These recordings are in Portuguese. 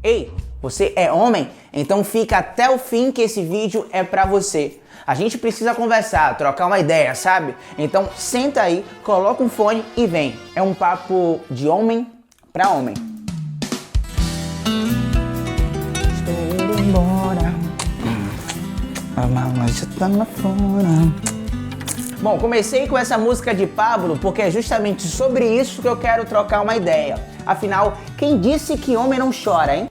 Ei, você é homem? Então fica até o fim que esse vídeo é pra você. A gente precisa conversar, trocar uma ideia, sabe? Então senta aí, coloca um fone e vem. É um papo de homem pra homem. Estou indo embora. A mamãe já tá lá fora. Bom, comecei com essa música de Pablo porque é justamente sobre isso que eu quero trocar uma ideia. Afinal, quem disse que homem não chora, hein?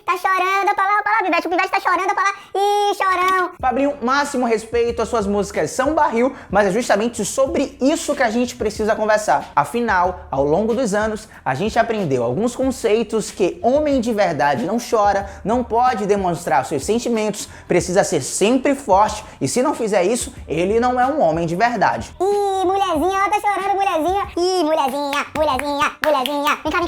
Tá chorando, pra lá, Pivete. O Pivete tá chorando, pra lá. Chorão. Pablinho, máximo respeito, as suas músicas são barril, mas é justamente sobre isso que a gente precisa conversar. Afinal, ao longo dos anos, a gente aprendeu alguns conceitos que homem de verdade não chora, não pode demonstrar seus sentimentos, precisa ser sempre forte, e se não fizer isso, ele não é um homem de verdade. Mulherzinha, ela tá chorando, mulherzinha. Mulherzinha.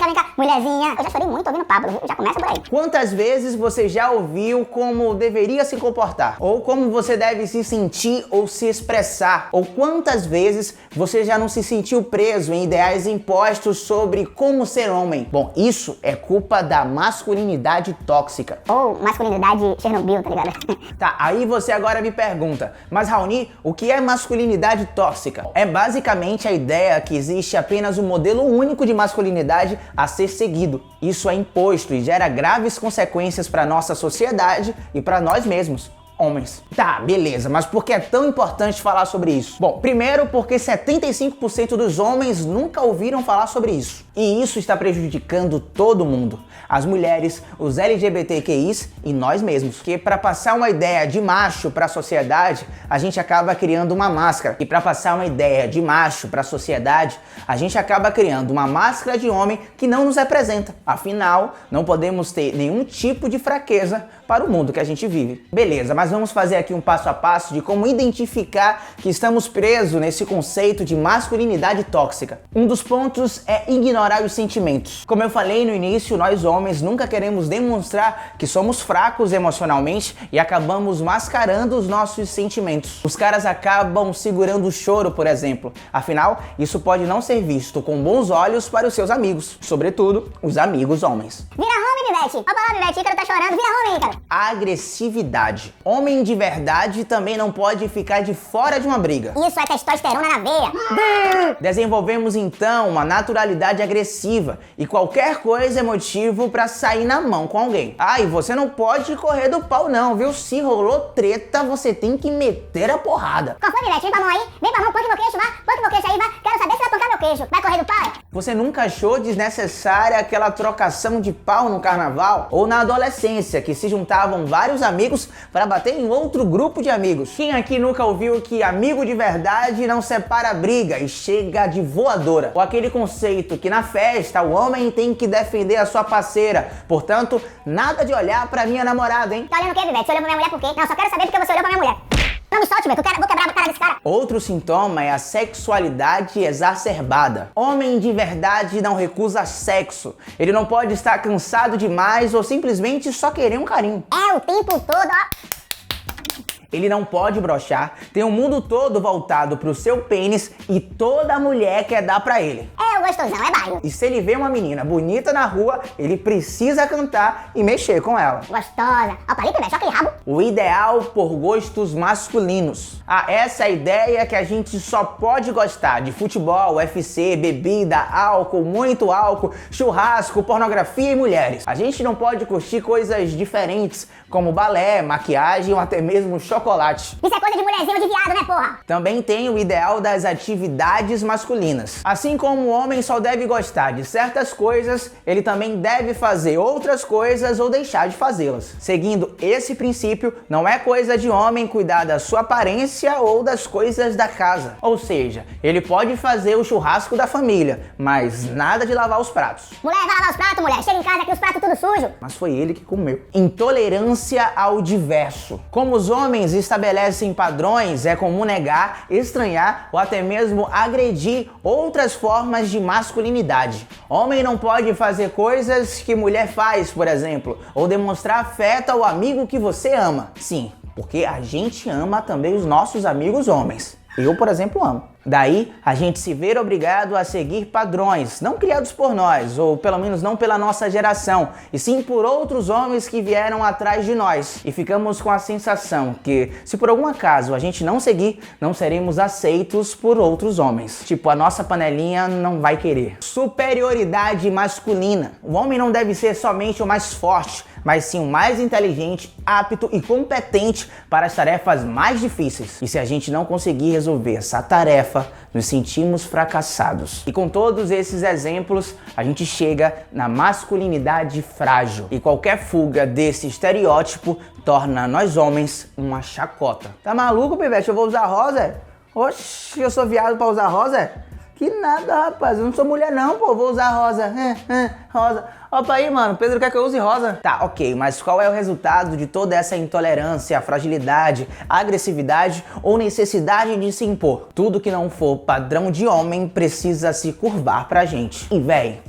Vem cá, mulherzinha. Eu já chorei muito ouvindo Pablo, já começa por aí. Quantas vezes você já ouviu como deveria se comportar? Ou como você deve se sentir ou se expressar? Ou quantas vezes você já não se sentiu preso em ideais impostos sobre como ser homem? Bom, isso é culpa da masculinidade tóxica. Ou masculinidade Chernobyl, tá ligado? Tá, aí você agora me pergunta, mas Raoni, o que é masculinidade tóxica? É basicamente a ideia que existe apenas um modelo único de masculinidade a ser seguido. Isso é imposto e gera graves consequências para nossa sociedade e para nós mesmos. Homens. Tá, beleza, mas por que é tão importante falar sobre isso? Bom, primeiro porque 75% dos homens nunca ouviram falar sobre isso. E isso está prejudicando todo mundo. As mulheres, os LGBTQIs e nós mesmos. Que para passar uma ideia de macho para a sociedade, a gente acaba criando uma máscara. E para passar uma ideia de macho para a sociedade, a gente acaba criando uma máscara de homem que não nos representa. Afinal, não podemos ter nenhum tipo de fraqueza para o mundo que a gente vive. Beleza, mas vamos fazer aqui um passo a passo de como identificar que estamos presos nesse conceito de masculinidade tóxica. Um dos pontos é ignorar os sentimentos. Como eu falei no início, nós homens nunca queremos demonstrar que somos fracos emocionalmente e acabamos mascarando os nossos sentimentos. Os caras acabam segurando o choro, por exemplo. Afinal, isso pode não ser visto com bons olhos para os seus amigos, sobretudo os amigos homens. Vira homem, Pivete. Olha pra lá, Pivete. Ícaro tá chorando. Vira homem, Ícaro. Agressividade. Homem de verdade também não pode ficar de fora de uma briga. Isso é testosterona na veia. Desenvolvemos então uma naturalidade agressiva e qualquer coisa é motivo pra sair na mão com alguém. Ah, e você não pode correr do pau não, viu? Se rolou treta, você tem que meter a porrada. Qual foi, Pivete? Vem pra mão aí. Vem pra mão, panque meu queixo, vá. Panque meu queixo aí, vá. Quero saber se vai pancar meu queixo. Vai correr do pau? Você nunca achou desnecessária aquela trocação de pau no carnaval? Ou na adolescência, que se juntavam vários amigos para bater em outro grupo de amigos? Quem aqui nunca ouviu que amigo de verdade não separa briga e chega de voadora? Ou aquele conceito que na festa o homem tem que defender a sua parceira, portanto, nada de olhar pra minha namorada, hein? Tá olhando o quê, Pivete? Você olhou pra minha mulher por quê? Não, só quero saber porque você olhou pra minha mulher. Não me solte, velho, que eu vou quebrar a cara desse cara. Outro sintoma é a sexualidade exacerbada. Homem de verdade não recusa sexo. Ele não pode estar cansado demais ou simplesmente só querer um carinho. É o tempo todo, ó. Ele não pode broxar, tem o mundo todo voltado pro seu pênis e toda mulher quer dar pra ele. É o gostosão, é barrio. E se ele vê uma menina bonita na rua, ele precisa cantar e mexer com ela. Gostosa. Ó, palito, velho, só aquele rabo. O ideal por gostos masculinos. Ah, essa é a ideia que a gente só pode gostar de futebol, UFC, bebida, álcool, muito álcool, churrasco, pornografia e mulheres. A gente não pode curtir coisas diferentes, como balé, maquiagem ou até mesmo chocolate. Isso é coisa de mulherzinha ou de viado, né, porra? Também tem o ideal das atividades masculinas. Assim como o homem só deve gostar de certas coisas, ele também deve fazer outras coisas ou deixar de fazê-las. Seguindo esse princípio, não é coisa de homem cuidar da sua aparência ou das coisas da casa. Ou seja, ele pode fazer o churrasco da família, mas nada de lavar os pratos. Mulher, vai lavar os pratos, mulher. Chega em casa aqui os pratos tudo sujo. Mas foi ele que comeu. Intolerância ao diverso. Como os homens estabelecem padrões, é comum negar, estranhar ou até mesmo agredir outras formas de masculinidade. Homem não pode fazer coisas que mulher faz, por exemplo, ou demonstrar afeto ao amigo que você ama. Sim, porque a gente ama também os nossos amigos homens. Eu, por exemplo, amo. Daí, a gente se vê obrigado a seguir padrões, não criados por nós, ou pelo menos não pela nossa geração, e sim por outros homens que vieram atrás de nós. E ficamos com a sensação que, se por algum acaso a gente não seguir, não seremos aceitos por outros homens. Tipo, a nossa panelinha não vai querer. Superioridade masculina. O homem não deve ser somente o mais forte, mas sim o mais inteligente, apto e competente para as tarefas mais difíceis. E se a gente não conseguir resolver essa tarefa, nos sentimos fracassados. E com todos esses exemplos, a gente chega na masculinidade frágil. E qualquer fuga desse estereótipo torna nós homens uma chacota. Tá maluco, pivete? Eu vou usar rosa? Oxi, eu sou viado pra usar rosa? Que nada, rapaz. Eu não sou mulher não, pô. Vou usar rosa. Rosa. Opa aí, mano. Pedro quer que eu use rosa. Tá, ok. Mas qual é o resultado de toda essa intolerância, fragilidade, agressividade ou necessidade de se impor? Tudo que não for padrão de homem precisa se curvar pra gente. E, véi,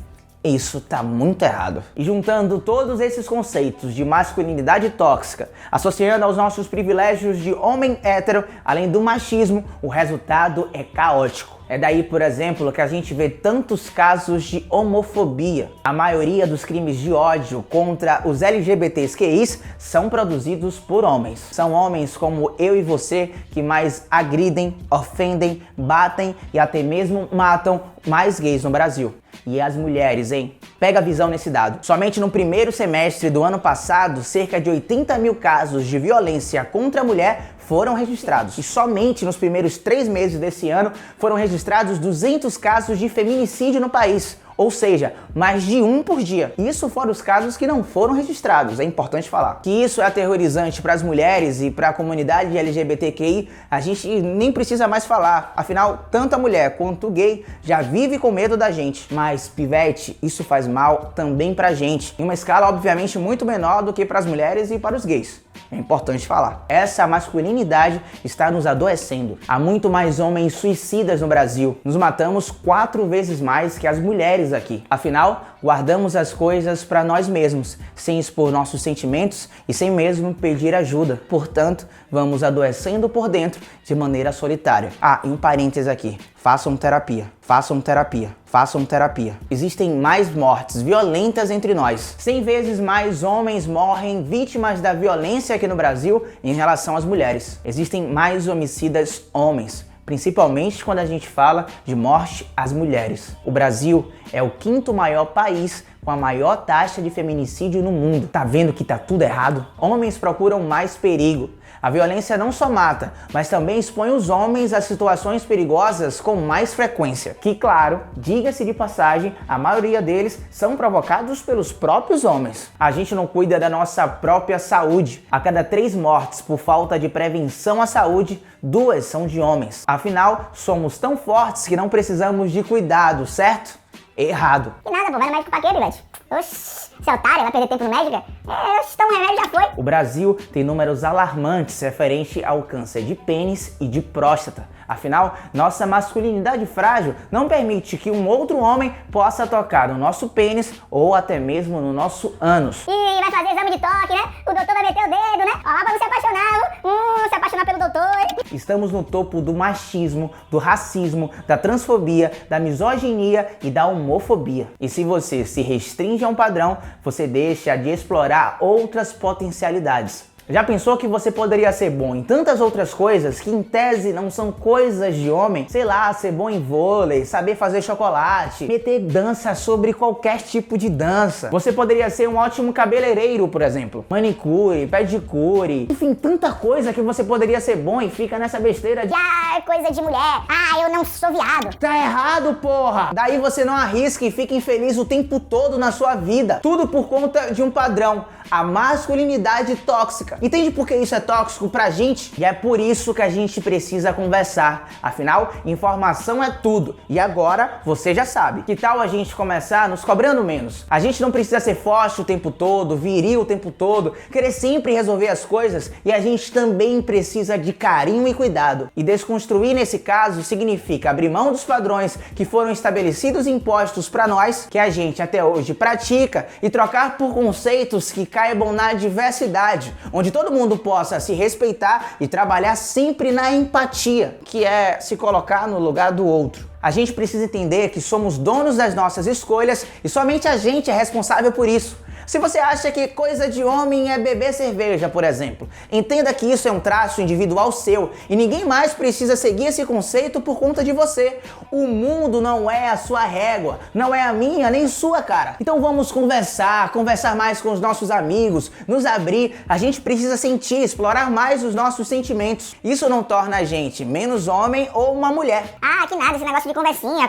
isso tá muito errado. E juntando todos esses conceitos de masculinidade tóxica, associando aos nossos privilégios de homem hétero, além do machismo, o resultado é caótico. É daí, por exemplo, que a gente vê tantos casos de homofobia. A maioria dos crimes de ódio contra os LGBTQIs são produzidos por homens. São homens como eu e você que mais agridem, ofendem, batem e até mesmo matam mais gays no Brasil. E as mulheres, hein? Pega a visão nesse dado. Somente no primeiro semestre do ano passado, cerca de 80 mil casos de violência contra a mulher foram registrados. E somente nos primeiros 3 meses desse ano foram registrados 200 casos de feminicídio no país. Ou seja, mais de 1 por dia. Isso fora os casos que não foram registrados, é importante falar. Que isso é aterrorizante para as mulheres e para a comunidade LGBTQI, a gente nem precisa mais falar. Afinal, tanto a mulher quanto o gay já vive com medo da gente. Mas, pivete, isso faz mal também pra gente. Em uma escala, obviamente, muito menor do que para as mulheres e para os gays. É importante falar. Essa masculinidade está nos adoecendo. Há muito mais homens suicidas no Brasil. Nos matamos 4 vezes mais que as mulheres aqui. Afinal, guardamos as coisas para nós mesmos, sem expor nossos sentimentos e sem mesmo pedir ajuda. Portanto, vamos adoecendo por dentro de maneira solitária. Ah, e um parênteses aqui. Façam terapia. Façam terapia. Façam terapia. Existem mais mortes violentas entre nós. 100 vezes mais homens morrem vítimas da violência aqui no Brasil em relação às mulheres. Existem mais homicidas homens, principalmente quando a gente fala de morte às mulheres. O Brasil é o 5º maior país com a maior taxa de feminicídio no mundo. Tá vendo que tá tudo errado? Homens procuram mais perigo. A violência não só mata, mas também expõe os homens a situações perigosas com mais frequência. Que, claro, diga-se de passagem, a maioria deles são provocados pelos próprios homens. A gente não cuida da nossa própria saúde. A cada 3 mortes por falta de prevenção à saúde, 2 são de homens. Afinal, somos tão fortes que não precisamos de cuidado, certo? Errado. Que nada, pô. Vai no médico pra quê, Bigode? Oxi, você é otário? Vai perder tempo no médico? Então o remédio já foi. O Brasil tem números alarmantes referente ao câncer de pênis e de próstata. Afinal, nossa masculinidade frágil não permite que um outro homem possa tocar no nosso pênis ou até mesmo no nosso ânus. E vai fazer exame de toque, né? O doutor vai meter o dedo, né? Ó, pra não se apaixonar, se apaixonar pelo doutor. Estamos no topo do machismo, do racismo, da transfobia, da misoginia e da homofobia. E se você se restringe a um padrão, você deixa de explorar outras potencialidades. Já pensou que você poderia ser bom em tantas outras coisas que em tese não são coisas de homem? Sei lá, ser bom em vôlei, saber fazer chocolate, meter dança sobre qualquer tipo de dança. Você poderia ser um ótimo cabeleireiro, por exemplo. Manicure, pedicure, enfim, tanta coisa que você poderia ser bom e fica nessa besteira de é coisa de mulher. Eu não sou viado. Tá errado, porra! Daí você não arrisca e fica infeliz o tempo todo na sua vida. Tudo por conta de um padrão. A masculinidade tóxica. Entende por que isso é tóxico pra gente? E é por isso que a gente precisa conversar. Afinal, informação é tudo. E agora, você já sabe. Que tal a gente começar nos cobrando menos? A gente não precisa ser forte o tempo todo, viril o tempo todo, querer sempre resolver as coisas. E a gente também precisa de carinho e cuidado. E desconstruir nesse caso significa abrir mão dos padrões que foram estabelecidos e impostos pra nós, que a gente até hoje pratica, e trocar por conceitos que caibam na diversidade, onde todo mundo possa se respeitar e trabalhar sempre na empatia, que é se colocar no lugar do outro. A gente precisa entender que somos donos das nossas escolhas e somente a gente é responsável por isso. Se você acha que coisa de homem é beber cerveja, por exemplo, entenda que isso é um traço individual seu e ninguém mais precisa seguir esse conceito por conta de você. O mundo não é a sua régua, não é a minha nem sua, cara. Então vamos conversar mais com os nossos amigos, nos abrir. A gente precisa sentir, explorar mais os nossos sentimentos. Isso não torna a gente menos homem ou uma mulher. Ah, que nada, esse negócio de conversinha.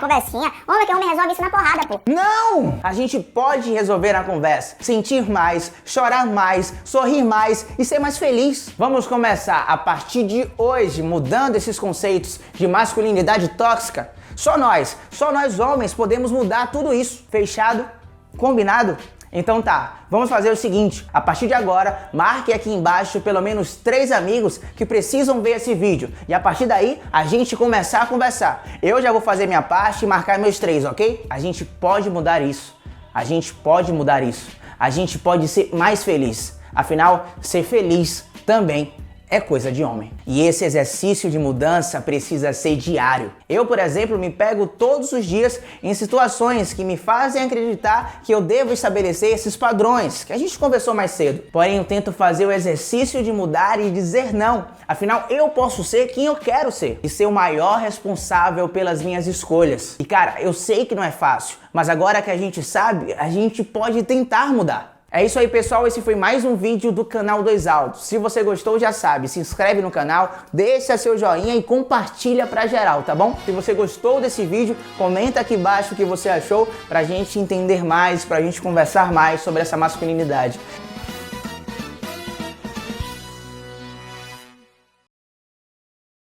Homem que homem resolve isso na porrada, pô. Não! A gente pode resolver na conversa, sentir mais, chorar mais, sorrir mais e ser mais feliz. Vamos começar a partir de hoje, mudando esses conceitos de masculinidade tóxica. Só nós homens podemos mudar tudo isso. Fechado? Combinado? Então tá, vamos fazer o seguinte, a partir de agora, marque aqui embaixo pelo menos 3 amigos que precisam ver esse vídeo e a partir daí a gente começar a conversar. Eu já vou fazer minha parte e marcar meus 3, ok? A gente pode mudar isso, a gente pode mudar isso, a gente pode ser mais feliz, afinal, ser feliz também é coisa de homem. E esse exercício de mudança precisa ser diário. Eu, por exemplo, me pego todos os dias em situações que me fazem acreditar que eu devo estabelecer esses padrões, que a gente conversou mais cedo. Porém, eu tento fazer o exercício de mudar e dizer não. Afinal, eu posso ser quem eu quero ser e ser o maior responsável pelas minhas escolhas. E cara, eu sei que não é fácil, mas agora que a gente sabe, a gente pode tentar mudar. É isso aí, pessoal, esse foi mais um vídeo do canal 2 Altos. Se você gostou, já sabe, se inscreve no canal, deixa seu joinha e compartilha pra geral, tá bom? Se você gostou desse vídeo, comenta aqui embaixo o que você achou pra gente entender mais, pra gente conversar mais sobre essa masculinidade.